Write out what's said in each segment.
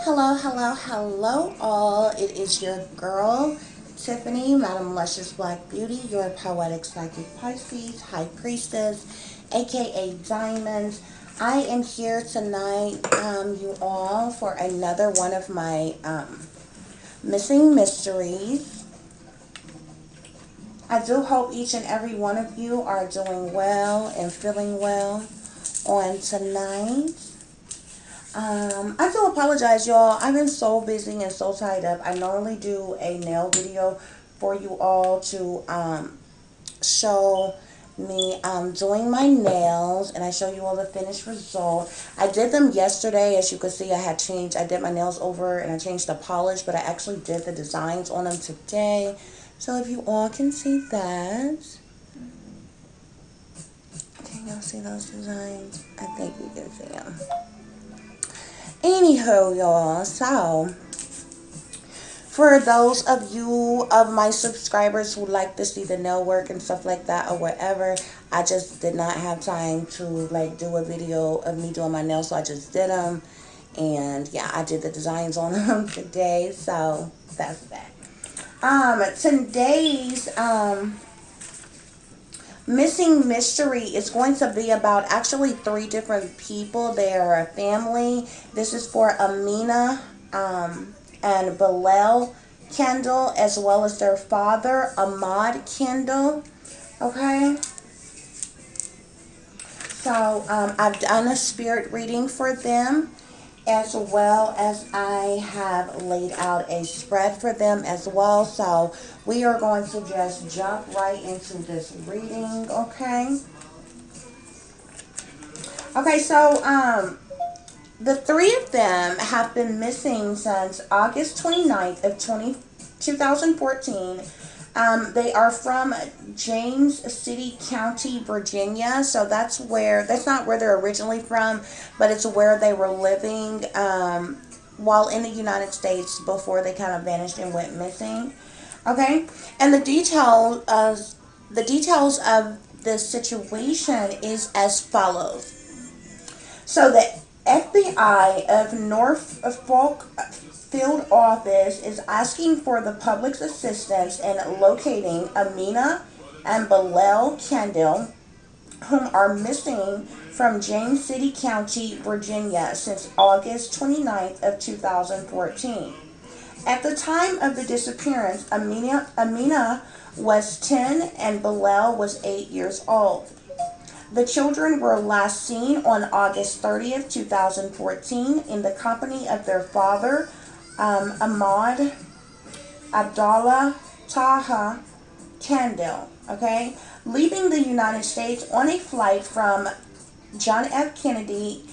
Hello, hello, hello, all. It is your girl, Tiffany, Madam Luscious Black Beauty, your poetic psychic Pisces, High Priestess, aka Diamonds. I am here tonight, you all, for another one of my missing mysteries. I do hope each and every one of you are doing well and feeling well on tonight. I do apologize, y'all. I've been so busy and so tied up. I normally do a nail video for you all to show me doing my nails, and I show you all the finished result. I did them yesterday. As you can see, I did my nails over and I changed the polish, but I actually did the designs on them today. So if you all can see that. Can y'all see those designs? I think you can see them. Anywho, y'all, so for those of you of my subscribers who like to see the nail work and stuff like that or whatever, I just did not have time to like do a video of me doing my nails, so I just did them. And yeah, I did the designs on them today, so that's that. Today's missing mystery is going to be about actually three different people. They are a family. This is for Amina and Belel Kandil, as well as their father, Ahmad Kandil. Okay. So I've done a spirit reading for them, as well as I have laid out a spread for them as well. So we are going to just jump right into this reading, okay? Okay, so the three of them have been missing since August 29th of 2014. They are from James City County, Virginia. So that's not where they're originally from, but it's where they were living while in the United States before they kind of vanished and went missing. Okay, and the details of the situation is as follows. So the FBI of Norfolk Field Office is asking for the public's assistance in locating Amina and Belel Kandil, whom are missing from James City County, Virginia since August 29th of 2014. At the time of the disappearance, Amina was 10 and Belel was 8 years old. The children were last seen on August 30th, 2014 in the company of their father, Ahmad Abdallah Taha Kandil, okay, leaving the United States on a flight from John F. Kennedy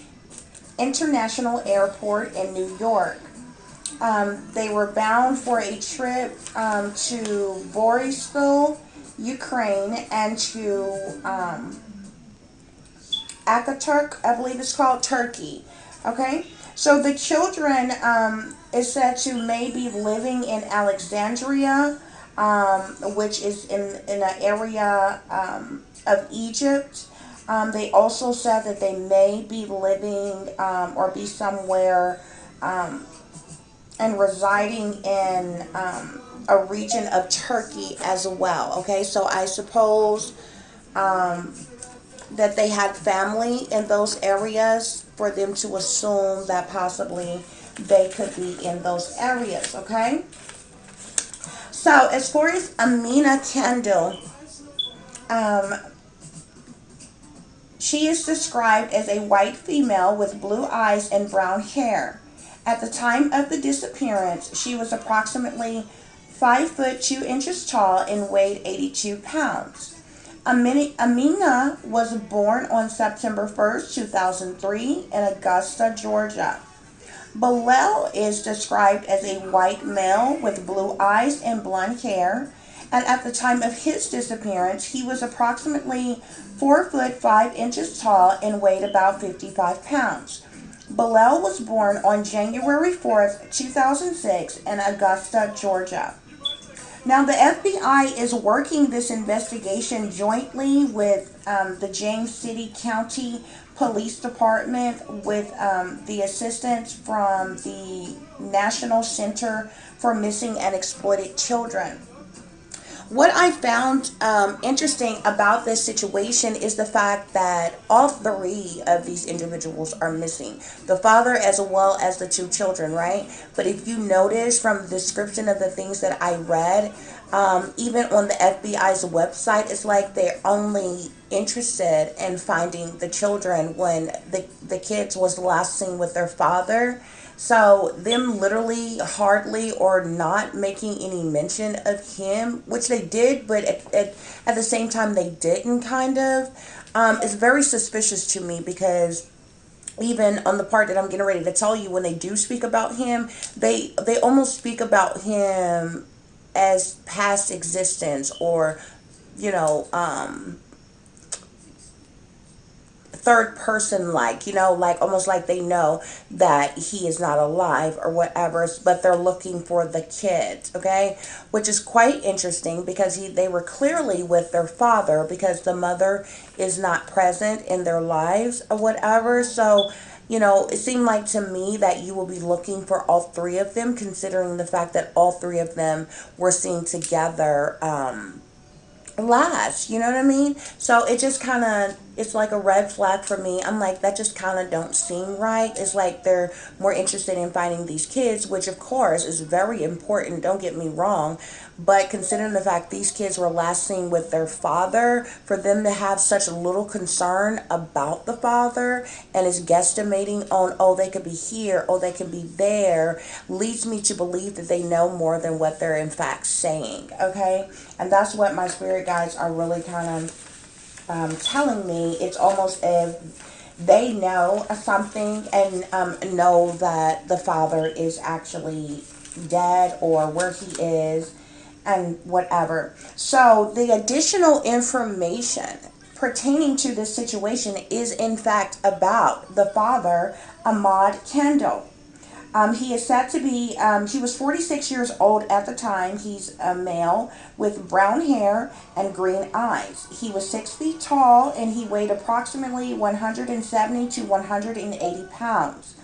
International Airport in New York. They were bound for a trip to BORYSPIL, Ukraine, and to ATATURK, I believe it's called, Turkey. Okay, so the children is said to maybe living in Alexandria, which is in an area of Egypt. They also said that they may be living or be somewhere and residing in a region of Turkey as well. Okay, so I suppose that they had family in those areas for them to assume that possibly they could be in those areas, okay? So as far as Amina Kandil, she is described as a white female with blue eyes and brown hair. At the time of the disappearance, she was approximately 5 foot 2 inches tall and weighed 82 pounds. Amina was born on September 1st, 2003 in Augusta, Georgia. Belel is described as a white male with blue eyes and blonde hair, and at the time of his disappearance, he was approximately 4 foot 5 inches tall and weighed about 55 pounds. Belel was born on January 4th, 2006 in Augusta, Georgia. Now, the FBI is working this investigation jointly with the James City County Police Department with the assistance from the National Center for Missing and Exploited Children. What I found interesting about this situation is the fact that all three of these individuals are missing. The father as well as the two children, right? But if you notice from the description of the things that I read, even on the FBI's website, it's like they're only interested in finding the children when the kids was last seen with their father. So them literally hardly or not making any mention of him, which they did, but at the same time they didn't, kind of, is very suspicious to me, because even on the part that I'm getting ready to tell you, when they do speak about him, they almost speak about him as past existence, or you know, third person, like, like almost like they know that he is not alive or whatever, but they're looking for the kids, okay, which is quite interesting, because they were clearly with their father, because the mother is not present in their lives or whatever. So it seemed like to me that you will be looking for all three of them, considering the fact that all three of them were seen together last, you know what I mean? So it just kind of, it's like a red flag for me. I'm like, that just kind of don't seem right. It's like they're more interested in finding these kids, which of course is very important, don't get me wrong, but considering the fact these kids were last seen with their father, for them to have such little concern about the father and is guesstimating on, oh, they could be here, oh, they could be there, leads me to believe that they know more than what they're in fact saying, okay? And that's what my spirit guides are really kind of telling me. It's almost if they know something and know that the father is actually dead, or where he is and whatever. So the additional information pertaining to this situation is in fact about the father, Ahmad Kandil. He is said to be, he was 46 years old at the time. He's a male with brown hair and green eyes. He was 6 feet tall, and he weighed approximately 170 to 180 pounds.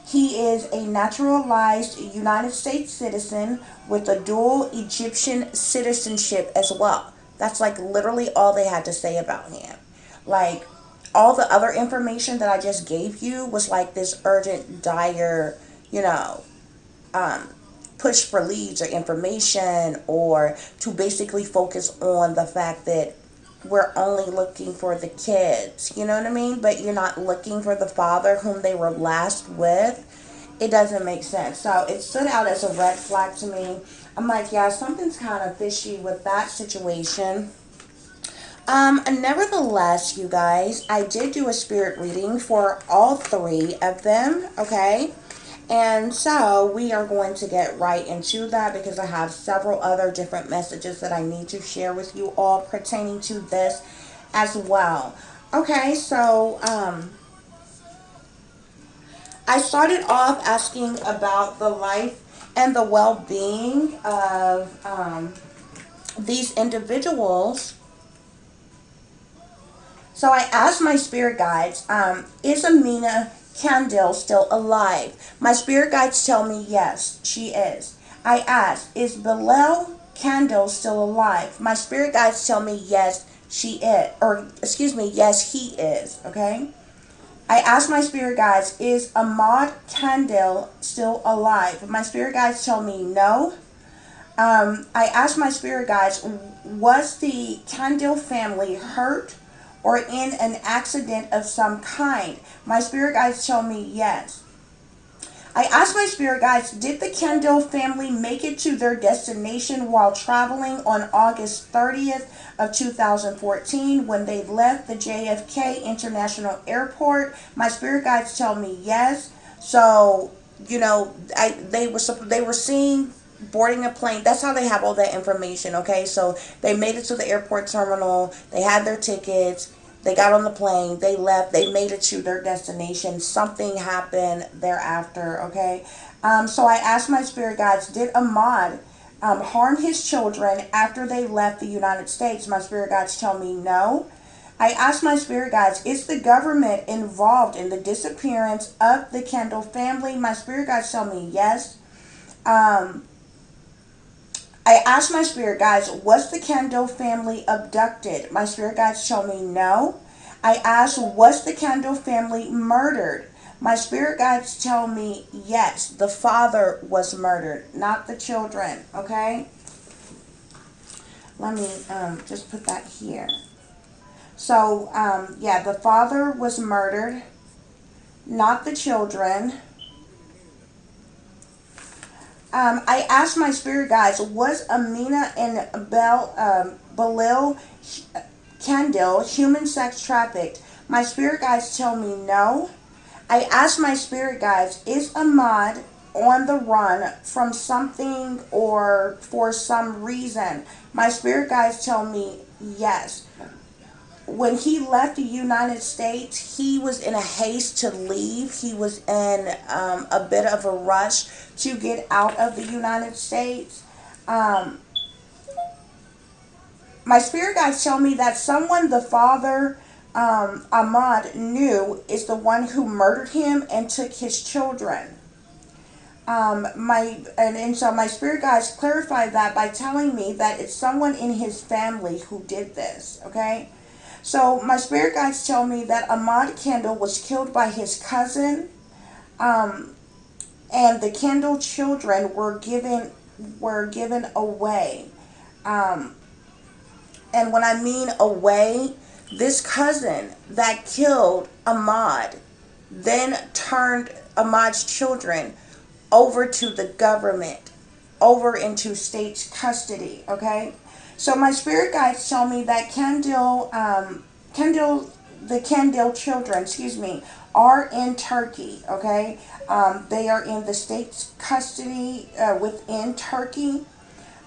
He is a naturalized United States citizen with a dual Egyptian citizenship as well. That's like literally all they had to say about him. Like, all the other information that I just gave you was like this urgent, dire, push for leads or information, or to basically focus on the fact that we're only looking for the kids, you know what I mean? But you're not looking for the father whom they were last with. It doesn't make sense. So it stood out as a red flag to me. I'm like, yeah, something's kind of fishy with that situation. Nevertheless, you guys, I did do a spirit reading for all three of them, okay? And so we are going to get right into that, because I have several other different messages that I need to share with you all pertaining to this as well. Okay, so I started off asking about the life and the well-being of these individuals. So I asked my spirit guides, is Amina Kandil still alive? My spirit guides tell me yes, she is. I asked, is Belel Kandil still alive? My spirit guides tell me yes, she is. Or, excuse me, yes, he is. Okay? I asked my spirit guides, is Ahmad Kandil still alive? My spirit guides tell me no. I asked my spirit guides, was the Kandil family hurt or in an accident of some kind? My spirit guides tell me yes. I asked my spirit guides, did the Kandil family make it to their destination while traveling on August 30th of 2014 when they left the JFK International Airport? My spirit guides tell me yes. So, they were seen boarding a plane. That's how they have all that information, okay? So they made it to the airport terminal, they had their tickets, they got on the plane, they left, they made it to their destination. Something happened thereafter, okay? So I asked my spirit guides, did Ahmad harm his children after they left the United States? My spirit guides tell me no. I asked my spirit guides, is the government involved in the disappearance of the Kandil family? My spirit guides tell me yes. Um, I asked my spirit guides, was the Kandil family abducted? My spirit guides tell me no. I asked, was the Kandil family murdered? My spirit guides tell me yes, the father was murdered, not the children. Okay? Let me just put that here. So, yeah, the father was murdered, not the children. I asked my spirit guides, was Amina and Belel Kandil human sex trafficked? My spirit guides tell me no. I asked my spirit guides, is Ahmad on the run from something or for some reason? My spirit guides tell me yes. When he left the United States, he was in a haste to leave. He was in a bit of a rush to get out of the United States. Um, my spirit guides tell me that someone the father, Ahmad, knew is the one who murdered him and took his children. And so my spirit guides clarify that by telling me that it's someone in his family who did this. Okay. So my spirit guides tell me that Ahmad Kandil was killed by his cousin, um, and the Kandil children were given away. Um, and when I mean away, this cousin that killed Ahmad then turned Ahmad's children over to the government, over into state's custody. Okay, so my spirit guides tell me that the Kandil children, excuse me, are in Turkey. Okay, they are in the state's custody within Turkey.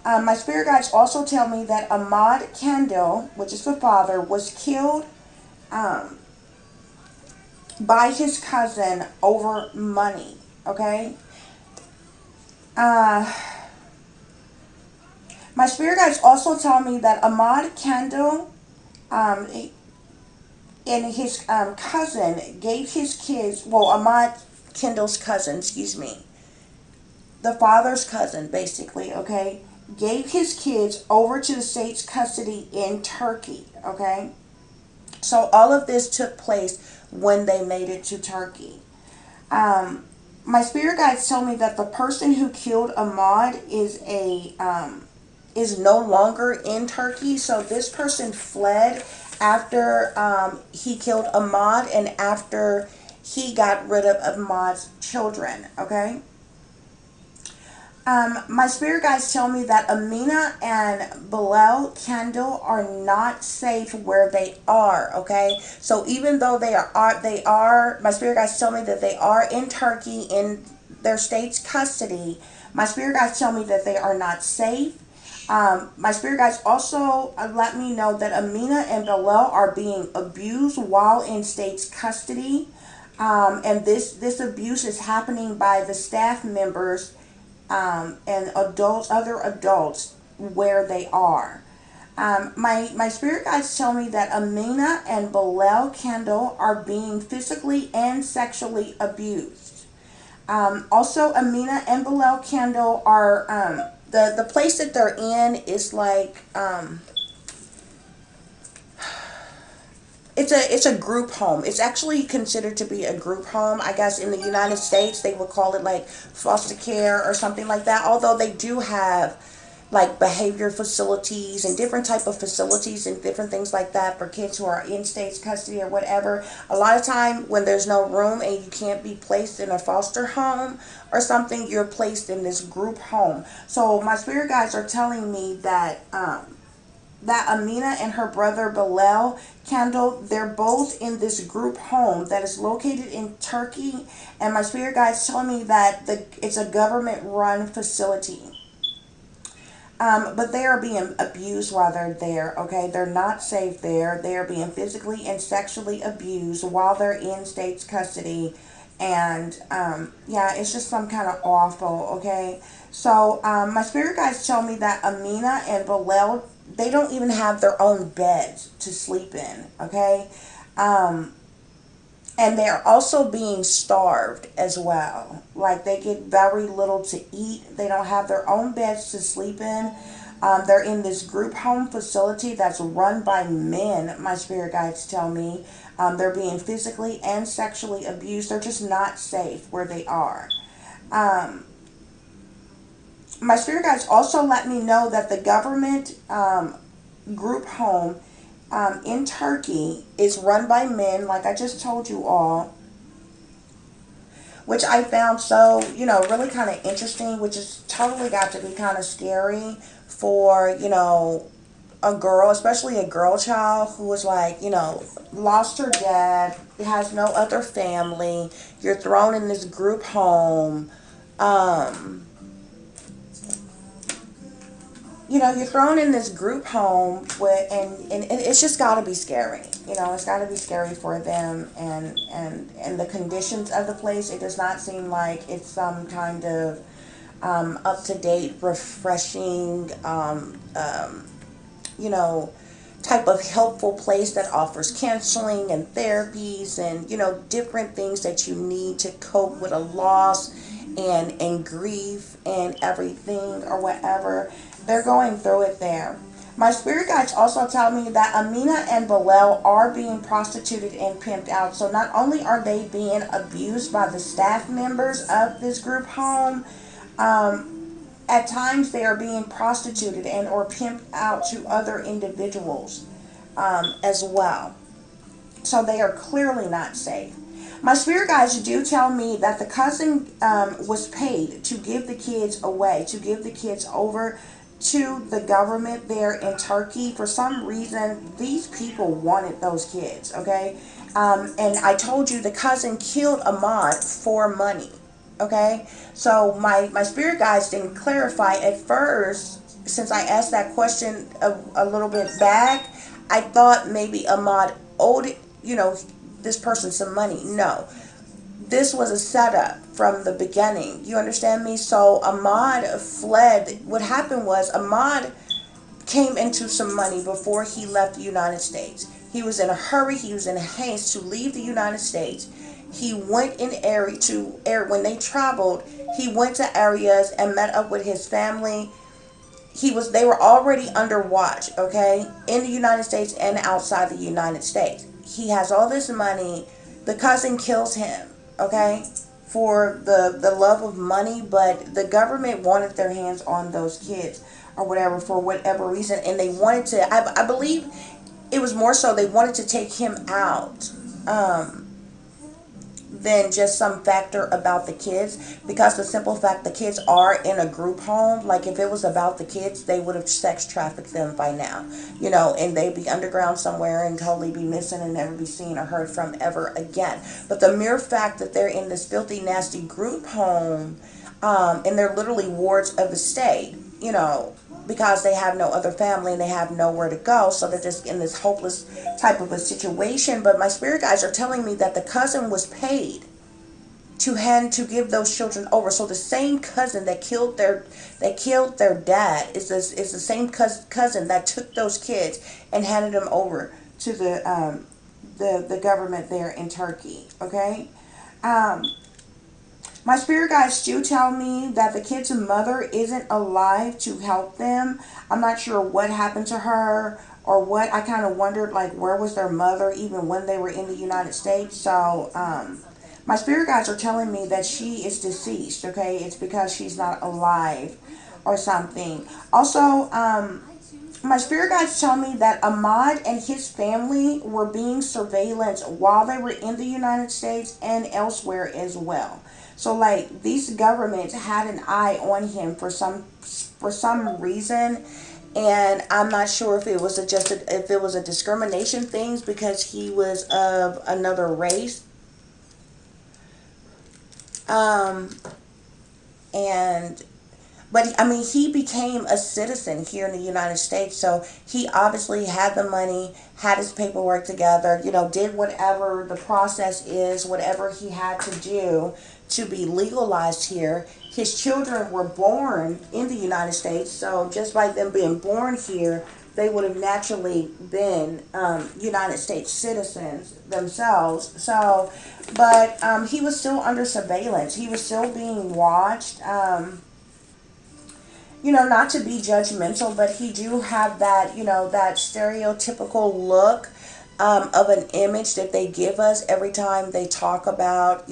My spirit guides also tell me that Ahmad Kandil, which is the father, was killed um, by his cousin over money. Okay. Uh, my spirit guides also tell me that Ahmad Kandil um, and his cousin gave his kids, well, Ahmad Kandil's cousin, excuse me, the father's cousin, basically, okay, gave his kids over to the state's custody in Turkey, okay? So all of this took place when they made it to Turkey. Um, my spirit guides tell me that the person who killed Ahmad is no longer in Turkey. So this person fled after he killed Ahmad and after he got rid of Ahmad's children. Okay. My spirit guides tell me that Amina and Belel Kandil are not safe where they are. Okay, so even though they are, my spirit guides tell me that they are in Turkey in their state's custody. My spirit guides tell me that they are not safe. My spirit guides also let me know that Amina and Belel are being abused while in state's custody, and this abuse is happening by the staff members and other adults where they are. My spirit guides tell me that Amina and Belel Kandil are being physically and sexually abused. Also, Amina and Belel Kandil are the place that they're in is like it's a group home. It's actually considered to be a group home. I guess in the United States they would call it like foster care or something like that. Although they do have like behavior facilities and different type of facilities and different things like that for kids who are in state's custody or whatever. A lot of time when there's no room and you can't be placed in a foster home or something, you're placed in this group home. So my spirit guides are telling me that Amina and her brother Belel Kandil, they're both in this group home that is located in Turkey, and my spirit guides tell me that it's a government-run facility. But they are being abused while they're there, okay? They're not safe there. They are being physically and sexually abused while they're in state's custody. And, yeah, it's just some kind of awful, okay? So, my spirit guides tell me that Amina and Belel they don't even have their own beds to sleep in, okay? Um, and they're also being starved as well. Like they get very little to eat. They don't have their own beds to sleep in. They're in this group home facility that's run by men, my spirit guides tell me. They're being physically and sexually abused. They're just not safe where they are. Um, my spirit guides also let me know that the government group home in Turkey is run by men, like I just told you all, which I found so, really kind of interesting, which is totally got to be kind of scary for, a girl, especially a girl child who was like, lost her dad, has no other family. You're thrown in this group home. Um, you're thrown in this group home with, and it's just got to be scary. It's got to be scary for them, and the conditions of the place. It does not seem like it's some kind of up to date, refreshing, you know, type of helpful place that offers counseling and therapies and different things that you need to cope with a loss and grief and everything or whatever. They're going through it there. My spirit guides also tell me that Amina and Belel are being prostituted and pimped out. So not only are they being abused by the staff members of this group home, at times they are being prostituted and or pimped out to other individuals as well. So they are clearly not safe. My spirit guides do tell me that the cousin was paid to give the kids away, to give the kids over to the government there in Turkey. For some reason, these people wanted those kids, okay? And I told you the cousin killed Ahmad for money, okay? So my spirit guides didn't clarify at first. Since I asked that question a little bit back, I thought maybe Ahmad owed, this person some money. No, this was a setup from the beginning. You understand me? So Ahmad fled. What happened was Ahmad came into some money before he left the United States. He was in a hurry. He was in haste to leave the United States. He went in area to air when they traveled. He went to areas and met up with his family. They were already under watch, okay, in the United States and outside the United States. He has all this money. The cousin kills him, okay, for the love of money, but the government wanted their hands on those kids or whatever for whatever reason, and they wanted to, I believe it was more so they wanted to take him out than just some factor about the kids, because the simple fact the kids are in a group home. Like if it was about the kids, they would have sex trafficked them by now, and they'd be underground somewhere and totally be missing and never be seen or heard from ever again. But the mere fact that they're in this filthy nasty group home, and they're literally wards of the state, because they have no other family and they have nowhere to go, so they're just in this hopeless type of a situation. But my spirit guides are telling me that the cousin was paid to give those children over. So the same cousin that killed their dad is the same cousin that took those kids and handed them over to the government there in Turkey. Okay. My spirit guides do tell me that the kid's mother isn't alive to help them. I'm not sure what happened to her or what. I kind of wondered, like, where was their mother even when they were in the United States? So, my spirit guides are telling me that she is deceased, okay? It's because she's not alive or something. Also, my spirit guides tell me that Ahmad and his family were being surveillanced while they were in the United States and elsewhere as well. So like these governments had an eye on him for some reason, and I'm not sure if it was if it was a discrimination thing because he was of another race, and but I mean, he became a citizen here in the United States, so he obviously had the money, had his paperwork together, did whatever the process is, whatever he had to do to be legalized here. His children were born in the United States, so just by them being born here, they would have naturally been United States citizens themselves. So, but he was still under surveillance. He was still being watched. Not to be judgmental, but he do have that, that stereotypical look of an image that they give us every time they talk about,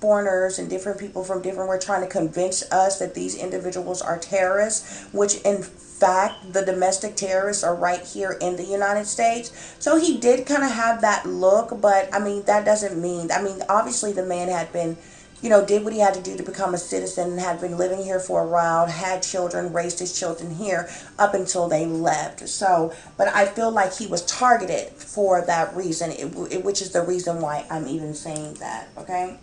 foreigners and different people from different, we're trying to convince us that these individuals are terrorists, which in fact the domestic terrorists are right here in the United States. So he did kind of have that look, but I mean, that doesn't mean, I mean, obviously the man had been, did what he had to do to become a citizen and had been living here for a while, had children, raised his children here up until they left. So, but I feel like he was targeted for that reason, which is the reason why I'm even saying that, okay?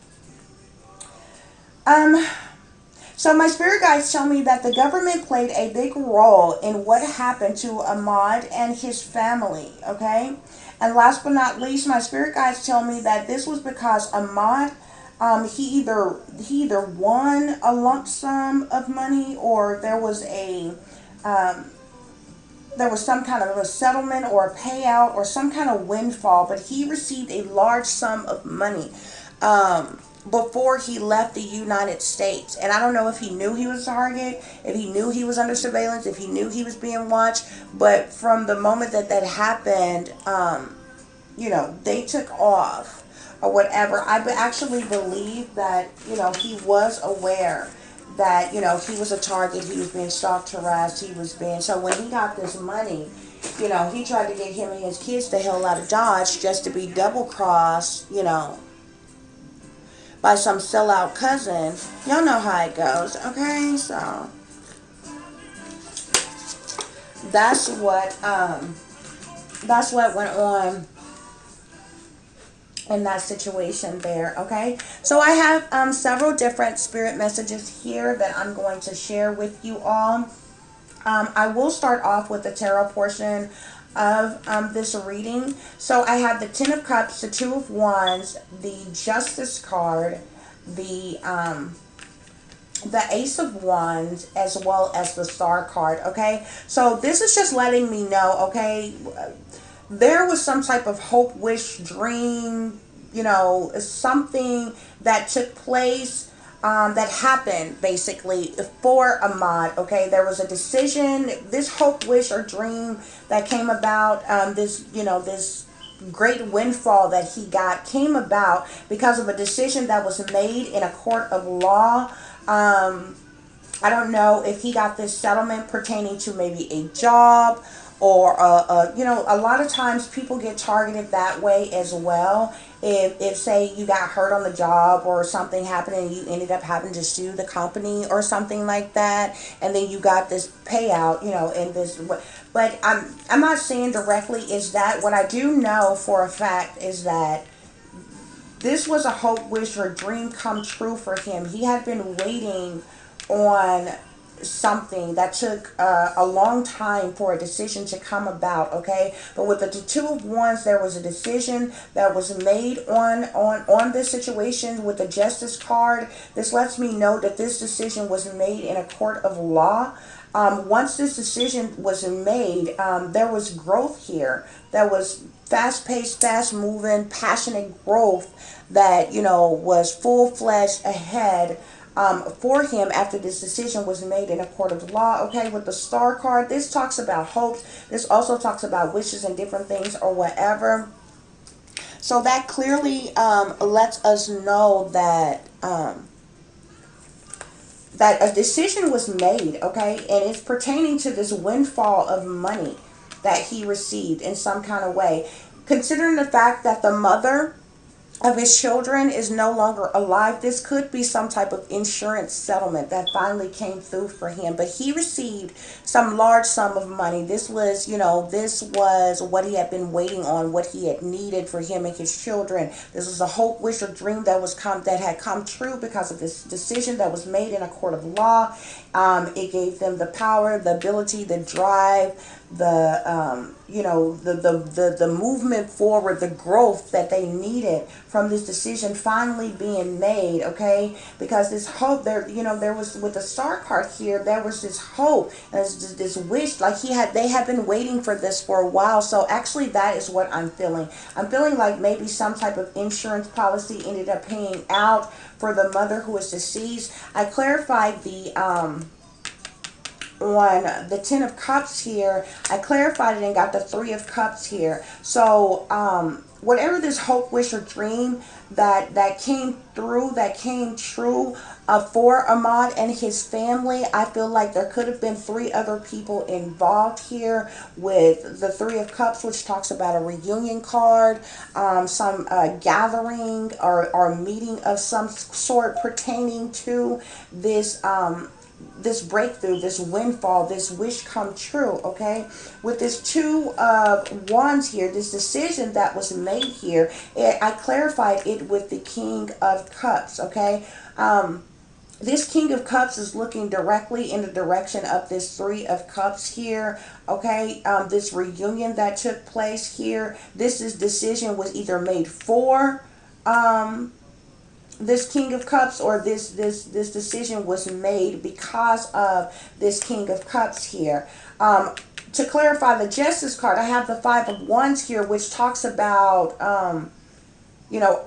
So my spirit guides tell me that the government played a big role in what happened to Ahmad and his family, okay? And last but not least, my spirit guides tell me that this was because Ahmad, he either won a lump sum of money, or there was some kind of a settlement or a payout or some kind of windfall, but he received a large sum of money before he left the United States. And I don't know if he knew he was a target, if he knew he was under surveillance, if he knew he was being watched, but from the moment that that happened, they took off or whatever. I actually believe that, he was aware that, he was a target, he was being stalked, harassed, so when he got this money, he tried to get him and his kids the hell out of Dodge just to be double crossed, by some sellout cousin. Y'all know how it goes, okay? So that's what went on in that situation there, okay? So I have several different spirit messages here that I'm going to share with you all. I will start off with the tarot portion of this reading. So I have the Ten of Cups, the Two of Wands, the Justice card, the Ace of Wands, as well as the Star card, okay? So this is just letting me know, okay, there was some type of hope, wish, dream, something that took place, that happened basically for Ahmad, okay? There was a decision, this hope, wish, or dream that came about, this great windfall that he got came about because of a decision that was made in a court of law. I don't know if he got this settlement pertaining to maybe a job, or a lot of times people get targeted that way as well. If say you got hurt on the job or something happened and you ended up having to sue the company or something like that, and then you got this payout, in this. But I'm not saying directly is that. What I do know for a fact is that this was a hope, wish, or dream come true for him. He had been waiting on something that took a long time for a decision to come about, okay? But with the Two of Wands, there was a decision that was made on this situation. With the Justice card, this lets me know that this decision was made in a court of law. Once this decision was made, there was growth here. There was fast-paced, fast-moving, passionate growth that, was full-fledged ahead for him after this decision was made in a court of law, okay? With the Star card, this talks about hopes. This also talks about wishes and different things or whatever. So that clearly lets us know that that a decision was made, okay? And it's pertaining to this windfall of money that he received in some kind of way. Considering the fact that the mother of his children is no longer alive, this could be some type of insurance settlement that finally came through for him. But he received some large sum of money. This was, this was what he had been waiting on, what he had needed for him and his children. This was a hope, wish, or dream that had come true because of this decision that was made in a court of law. It gave them the power, the ability, the drive the movement forward, the growth that they needed from this decision finally being made. Okay, because this hope there, there was with the star card here, there was this hope and this wish, like they had been waiting for this for a while. So actually, that is what I'm feeling. I'm feeling like maybe some type of insurance policy ended up paying out for the mother who is deceased. I clarified the on the Ten of Cups here. I clarified it and got the Three of Cups here. So whatever this hope, wish, or dream that came through, that came true for Ahmad and his family, I feel like there could have been three other people involved here with the Three of Cups, which talks about a reunion card, some gathering or meeting of some sort pertaining to this breakthrough, this windfall, this wish come true. Okay, with this Two of Wands here, this decision that was made here, I clarified it with the King of Cups. Okay, this King of Cups is looking directly in the direction of this Three of Cups here. Okay, this reunion that took place here, this decision was either made for this King of Cups, or this decision was made because of this King of Cups here. To clarify the Justice card, I have the Five of Wands here, which talks about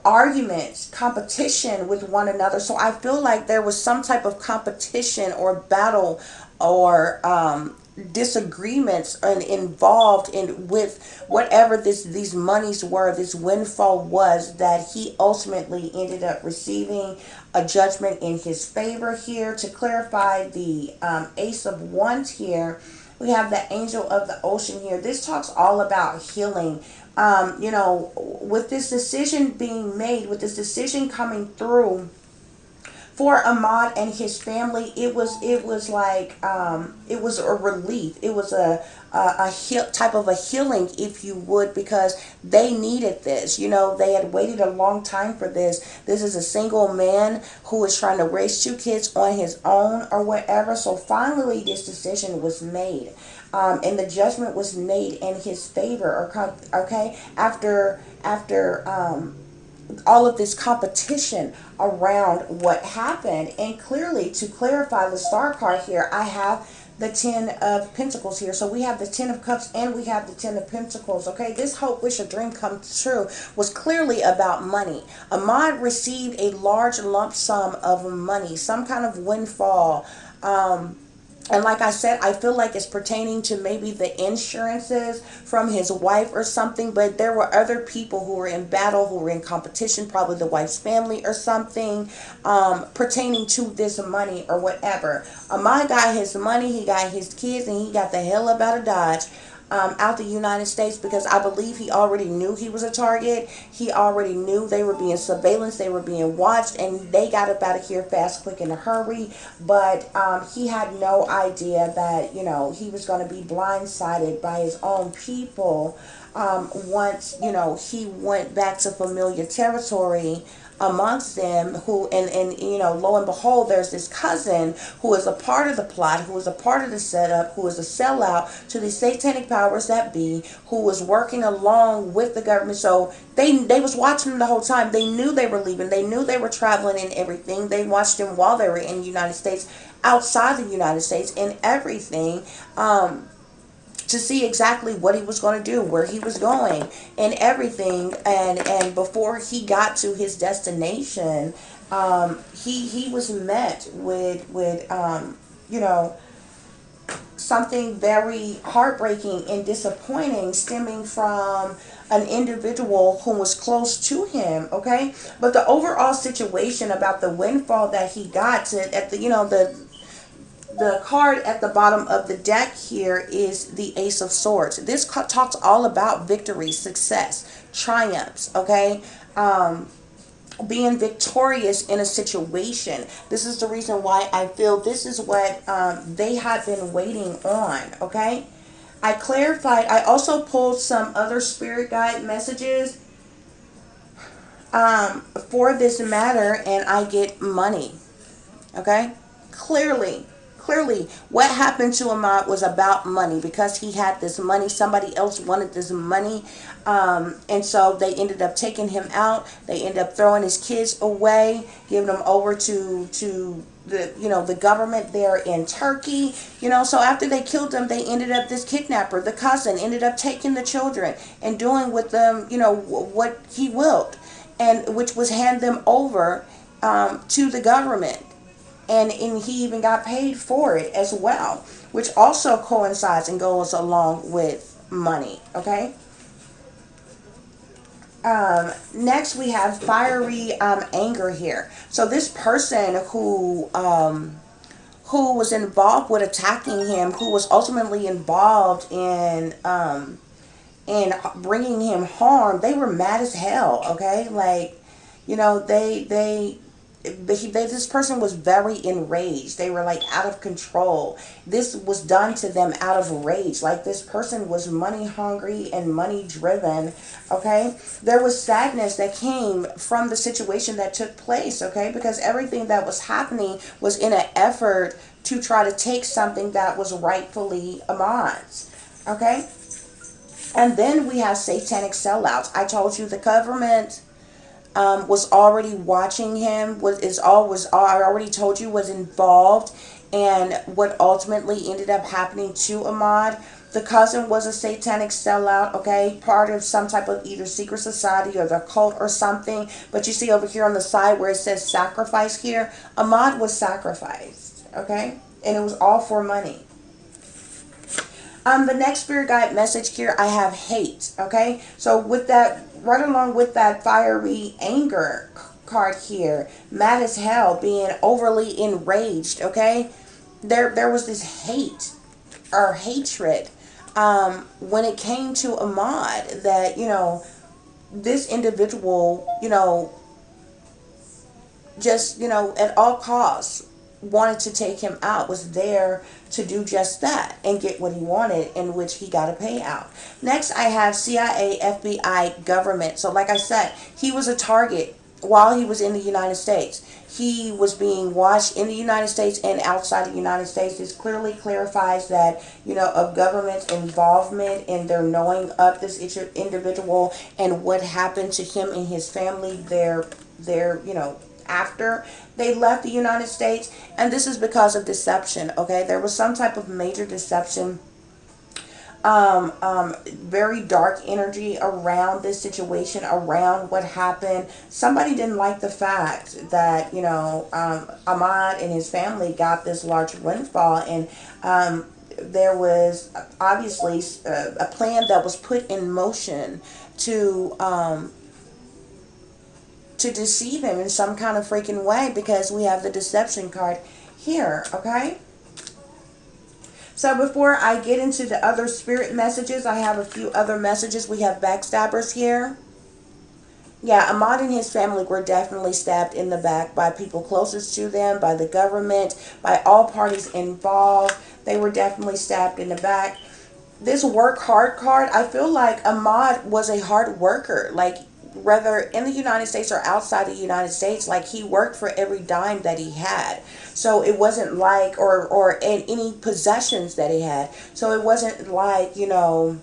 arguments, competition with one another. So I feel like there was some type of competition or battle or disagreements and involved in with whatever these monies were, this windfall was, that he ultimately ended up receiving a judgment in his favor here. To clarify the Ace of Wands here, we have the Angel of the Ocean here. This talks all about healing. With this decision being made, with this decision coming through for Ahmad and his family, it was like it was a relief. It was type of a healing, if you would, because they needed this. They had waited a long time for this. This is a single man who is trying to raise two kids on his own or whatever. So finally, this decision was made. And the judgment was made in his favor. Okay, after all of this competition around what happened. And clearly, to clarify the star card here, I have the Ten of Pentacles here. So we have the Ten of Cups and we have the Ten of Pentacles. Okay, this hope, wish, or dream come true was clearly about money. Ahmad received a large lump sum of money, some kind of windfall. And like I said, I feel like it's pertaining to maybe the insurances from his wife or something. But there were other people who were in battle, who were in competition, probably the wife's family or something, pertaining to this money or whatever. Ahmad got his money, he got his kids, and he got the hell up out of Dodge. Out the United States, because I believe he already knew he was a target. He already knew they were being surveillance, they were being watched, and they got up out of here fast, quick, in a hurry. But he had no idea that he was going to be blindsided by his own people once he went back to familiar territory amongst them, who and lo and behold, there's this cousin who is a part of the plot, who is a part of the setup, who is a sellout to the satanic powers that be, who was working along with the government. So they was watching them the whole time. They knew they were leaving, they knew they were traveling and everything. They watched them while they were in the United States, outside the United States, and everything, to see exactly what he was going to do, where he was going, and everything. And before he got to his destination, he was met with something very heartbreaking and disappointing, stemming from an individual who was close to him. Okay, but the overall situation about the windfall that he got at the card at the bottom of the deck here is the Ace of Swords. This talks all about victory, success, triumphs, okay? Being victorious in a situation. This is the reason why I feel this is what they have been waiting on, okay? I clarified. I also pulled some other spirit guide messages for this matter, and I get money, okay? Clearly clearly what happened to Ahmad was about money, because he had this money. Somebody else wanted this money. And so they ended up taking him out. They ended up throwing his kids away, giving them over to the, the government there in Turkey. So after they killed them, they ended up, this kidnapper, the cousin, ended up taking the children and doing with them, what he willed, and which was hand them over to the government. And he even got paid for it as well, which also coincides and goes along with money. Okay. Next, we have fiery anger here. So this person who was involved with attacking him, who was ultimately involved in bringing him harm, they were mad as hell. Okay, like, this person was very enraged. They were like out of control. This was done to them out of rage. Like, this person was money hungry and money driven. Okay, there was sadness that came from the situation that took place. Okay, because everything that was happening was in an effort to try to take something that was rightfully Ahmad's. Okay, and then we have satanic sellouts. I told you the government was already watching him. I already told you, was involved, and what ultimately ended up happening to Ahmad. The cousin was a satanic sellout, okay, part of some type of either secret society or the cult or something. But you see over here on the side where it says sacrifice here, Ahmad was sacrificed, okay, and it was all for money. The next spirit guide message here, I have hate. Okay, so with that, right along with that fiery anger card here, mad as hell, being overly enraged. Okay, there was this hate or hatred when it came to Ahmad, that this individual just at all costs wanted to take him out, was there to do just that and get what he wanted, in which he got a payout. Next, I have CIA, FBI, government. So like I said, he was a target while he was in the United States. He was being watched in the United States and outside the United States. This clearly clarifies that, of government involvement in their knowing of this individual and what happened to him and his family there, after they left the United States. And this is because of deception. Okay, there was some type of major deception, very dark energy around this situation, around what happened. Somebody didn't like the fact that Ahmad and his family got this large windfall, and there was obviously a plan that was put in motion to deceive him in some kind of freaking way, because we have the deception card here. Okay, so before I get into the other spirit messages, I have a few other messages. We have backstabbers here. Yeah, Ahmad and his family were definitely stabbed in the back by people closest to them, by the government, by all parties involved. They were definitely stabbed in the back. This work hard card, I feel like Ahmad was a hard worker. Like, whether in the United States or outside the United States, like, he worked for every dime that he had. So it wasn't like, or any possessions that he had. So it wasn't like, while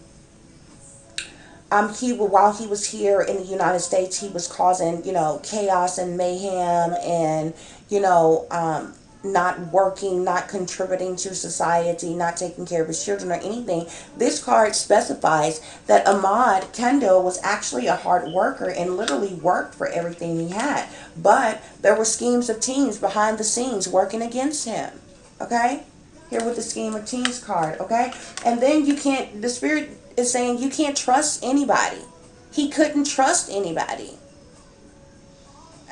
he was here in the United States, he was causing, chaos and mayhem and, not working, not contributing to society, not taking care of his children or anything. This card specifies that Ahmad Kandil was actually a hard worker and literally worked for everything he had. But there were schemes of teams behind the scenes working against him. Okay? Here with the scheme of teams card. Okay? And then the spirit is saying you can't trust anybody. He couldn't trust anybody.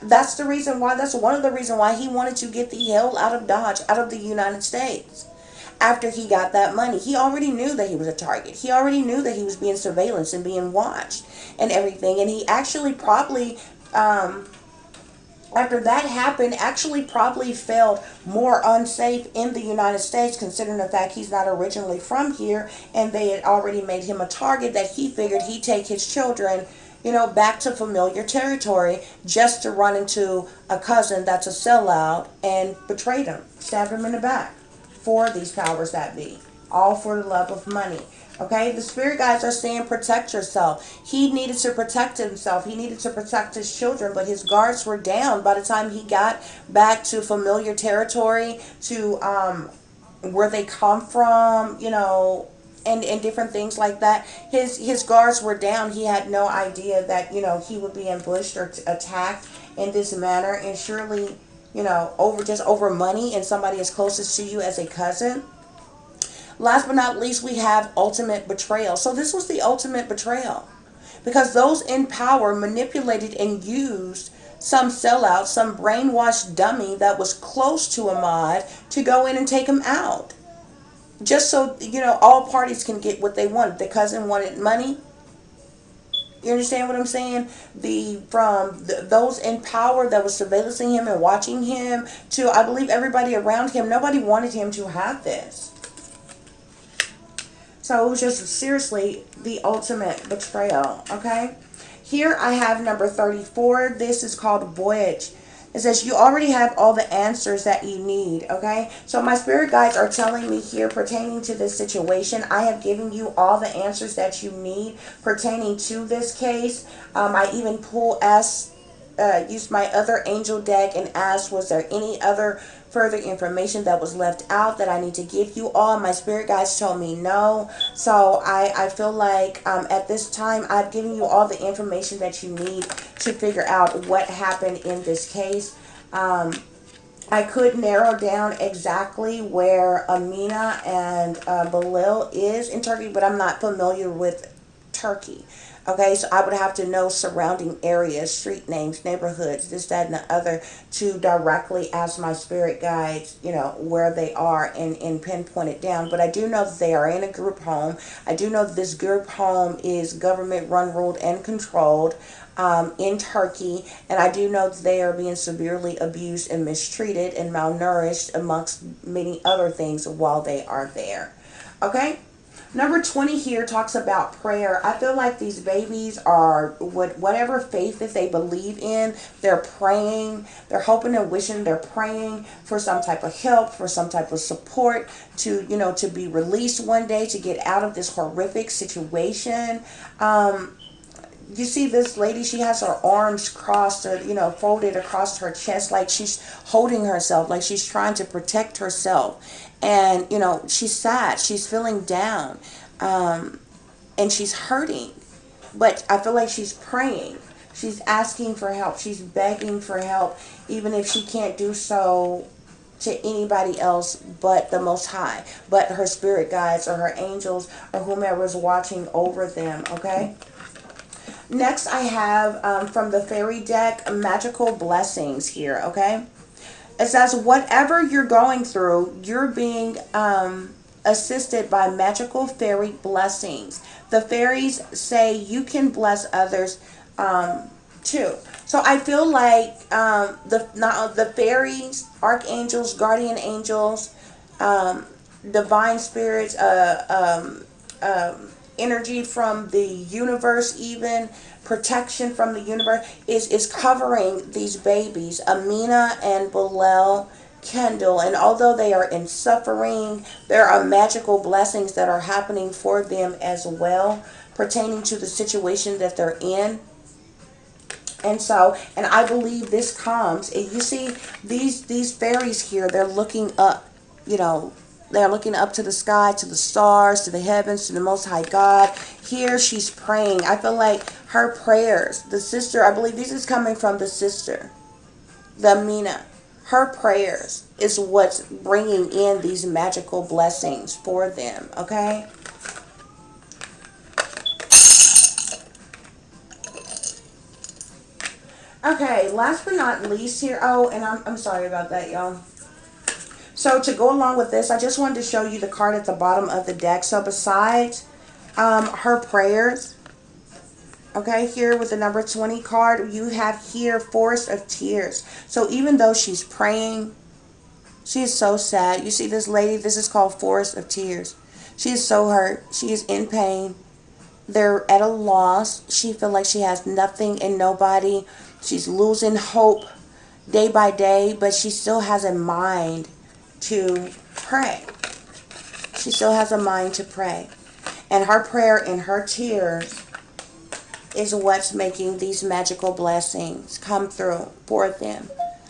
That's one of the reasons why he wanted to get the hell out of Dodge, out of the United States. After he got that money, he already knew that he was a target. He already knew that he was being surveillanced and being watched and everything. And he actually probably, after that happened, actually probably felt more unsafe in the United States, considering the fact he's not originally from here, and they had already made him a target that he figured he'd take his children, back to familiar territory, just to run into a cousin that's a sellout and betrayed him, stabbed him in the back. for these powers that be. All for the love of money. Okay, the spirit guides are saying protect yourself. He needed to protect himself. He needed to protect his children, but his guards were down by the time he got back to familiar territory, to where they come from, you know, and different things like that. His guards were down. He had no idea that, you know, he would be ambushed or attacked in this manner, and surely, you know, over money and somebody as closest to you as a cousin. Last but not least, we have ultimate betrayal. So this was the ultimate betrayal, because those in power manipulated and used some sellout, some brainwashed dummy that was close to Ahmad to go in and take him out. Just so, you know, all parties can get what they wanted. The cousin wanted money. You understand what I'm saying? Those in power that was surveillancing him and watching him, to, I believe, everybody around him, nobody wanted him to have this. So it was just seriously the ultimate betrayal, okay? Here I have number 34. This is called Voyage. It says you already have all the answers that you need, okay? So my spirit guides are telling me here, pertaining to this situation, I have given you all the answers that you need pertaining to this case. I even used my other angel deck and asked, was there any other further information that was left out that I need to give you all? My spirit guides told me no. So I feel like at this time I've given you all the information that you need to figure out what happened in this case. I could narrow down exactly where Amina and Belel is in Turkey, but I'm not familiar with Turkey. Okay, so I would have to know surrounding areas, street names, neighborhoods, this, that, and the other, to directly ask my spirit guides, you know, where they are and pinpoint it down. But I do know that they are in a group home. I do know that this group home is government run, ruled, and controlled in Turkey. And I do know that they are being severely abused and mistreated and malnourished, amongst many other things, while they are there. Okay? Number 20 here talks about prayer. I feel like these babies are, whatever faith that they believe in, they're praying, they're hoping and wishing, they're praying for some type of help, for some type of support, to, you know, to be released one day, to get out of this horrific situation. You see this lady, she has her arms crossed, or, you know, folded across her chest, like she's holding herself, like she's trying to protect herself. And, you know, she's sad, she's feeling down, and she's hurting. But I feel like she's praying. She's asking for help. She's begging for help, even if she can't do so to anybody else but the Most High, but her spirit guides or her angels or whomever is watching over them, okay? Next, I have from the fairy deck, magical blessings here, okay? It says, whatever you're going through, you're being assisted by magical fairy blessings. The fairies say you can bless others too. So I feel like the fairies, archangels, guardian angels, divine spirits, energy from the universe, even protection from the universe, is covering these babies, Amina and Belel, Kandil. And although they are in suffering, there are magical blessings that are happening for them as well, pertaining to the situation that they're in. And so, and I believe this comes, and you see these fairies here, they're looking up, you know, they're looking up to the sky, to the stars, to the heavens, to the Most High God. Here she's praying. I feel like her prayers, the sister, I believe this is coming from the sister, the Amina. Her prayers is what's bringing in these magical blessings for them, okay? Okay, last but not least here, oh, and I'm sorry about that, y'all. So to go along with this, I just wanted to show you the card at the bottom of the deck. So besides her prayers, okay, here with the number 20 card, you have here Forest of Tears. So even though she's praying, she is so sad. You see this lady, this is called Forest of Tears. She is so hurt. She is in pain. They're at a loss. She feels like she has nothing and nobody. She's losing hope day by day, but she still has a mind to pray. She still has a mind to pray. And her prayer and her tears is what's making these magical blessings come through for them.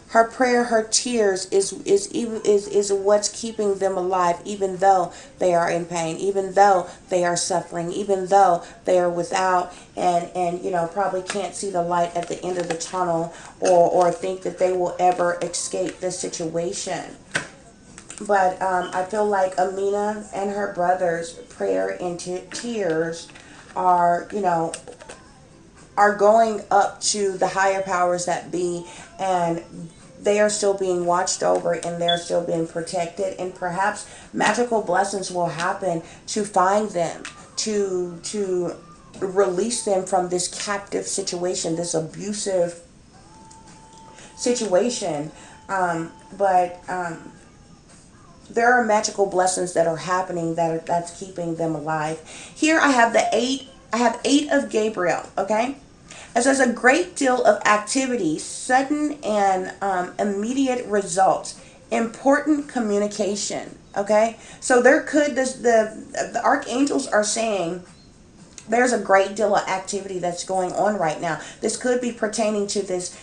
Her prayer, her tears is what's keeping them alive, even though they are in pain, even though they are suffering, even though they are without and probably can't see the light at the end of the tunnel, or think that they will ever escape this situation. But I feel like Amina and her brother's prayer and tears are, are going up to the higher powers that be, and they are still being watched over and they're still being protected, and perhaps magical blessings will happen to find them, to release them from this captive situation, this abusive situation. But there are magical blessings that are happening that's keeping them alive. Here I have the eight. I have 8 of Gabriel. Okay. It says a great deal of activity, sudden and immediate results, important communication. Okay, so there could the archangels are saying there's a great deal of activity that's going on right now. This could be pertaining to this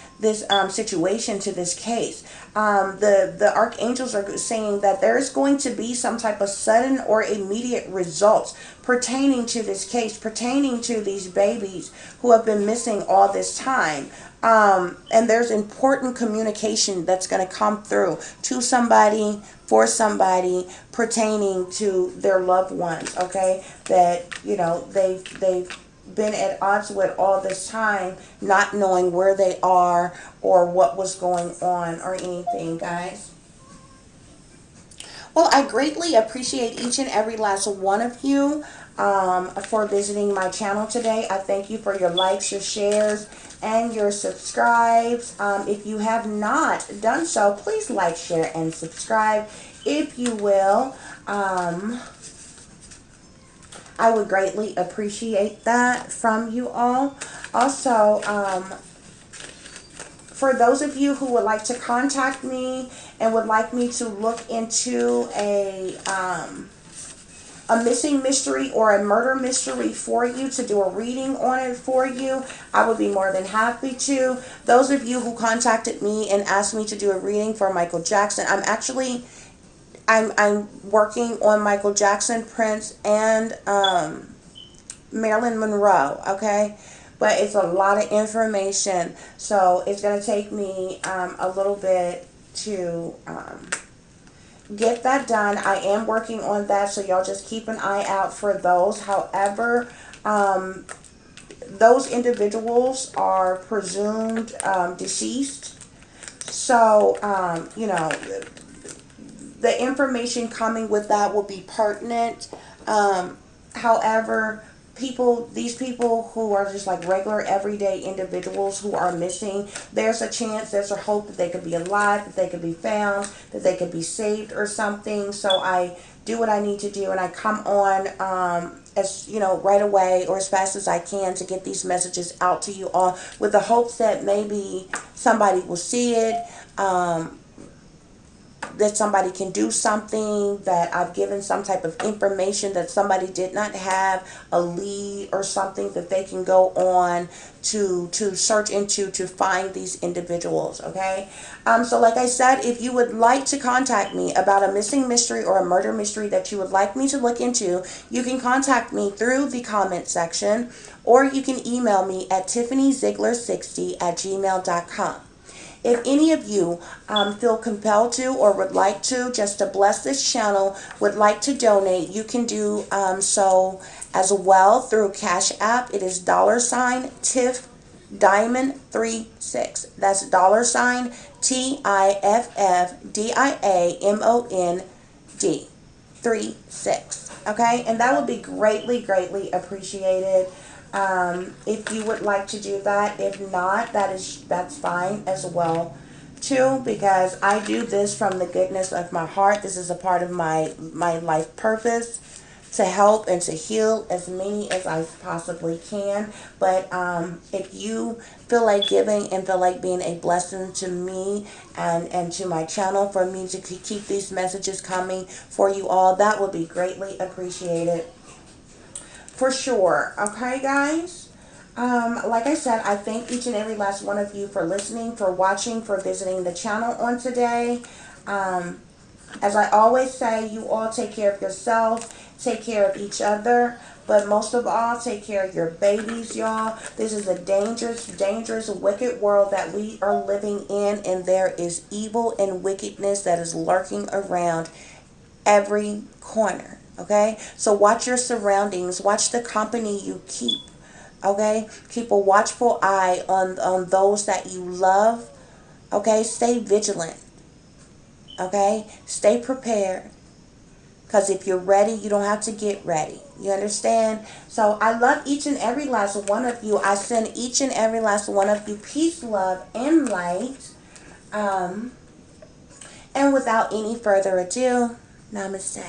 situation, to this case. The archangels are saying that there's going to be some type of sudden or immediate results pertaining to this case, pertaining to these babies who have been missing all this time. And there's important communication that's going to come through to somebody, for somebody, pertaining to their loved ones. Okay, that they've been at odds with all this time, not knowing where they are or what was going on or anything, guys. Well, I greatly appreciate each and every last one of you for visiting my channel today. I thank you for your likes, your shares, and your subscribes. If you have not done so, please like, share, and subscribe if you will. I would greatly appreciate that from you all. Also, for those of you who would like to contact me and would like me to look into a missing mystery or a murder mystery for you, to do a reading on it for you, I would be more than happy to. Those of you who contacted me and asked me to do a reading for Michael Jackson, I'm working on Michael Jackson, Prince, and Marilyn Monroe, okay? But it's a lot of information, so it's going to take me a little bit to get that done. I am working on that, so y'all just keep an eye out for those. However, those individuals are presumed deceased, so, the information coming with that will be pertinent. However, these people who are just like regular everyday individuals who are missing, there's a chance, there's a hope that they could be alive, that they could be found, that they could be saved or something. So I do what I need to do, and I come on as right away or as fast as I can to get these messages out to you all, with the hopes that maybe somebody will see it, that somebody can do something, that I've given some type of information that somebody did not have, a lead or something that they can go on to search into to find these individuals, okay? So like I said, if you would like to contact me about a missing mystery or a murder mystery that you would like me to look into, you can contact me through the comment section, or you can email me at tiffanyziegler60@gmail.com. If any of you feel compelled to or would like to, just to bless this channel, would like to donate, you can do so as well through Cash App. It is $Tiff Diamond 36. That's $TIFFDIAMOND 36. Okay, and that would be greatly, greatly appreciated. If you would like to do that. If not, that's fine as well too, because I do this from the goodness of my heart. This is a part of my life purpose to help and to heal as many as I possibly can. But if you feel like giving and feel like being a blessing to me and to my channel, for me to keep these messages coming for you all, that would be greatly appreciated. For sure. Okay, guys? Like I said, I thank each and every last one of you for listening, for watching, for visiting the channel on today. As I always say, you all take care of yourself, take care of each other, but most of all, take care of your babies, y'all. This is a dangerous, dangerous, wicked world that we are living in, and there is evil and wickedness that is lurking around every corner. Okay? So watch your surroundings, watch the company you keep. Okay? Keep a watchful eye on those that you love. Okay? Stay vigilant. Okay? Stay prepared. Because if you're ready, you don't have to get ready. You understand? So I love each and every last one of you. I send each and every last one of you peace, love, and light. And without any further ado, namaste.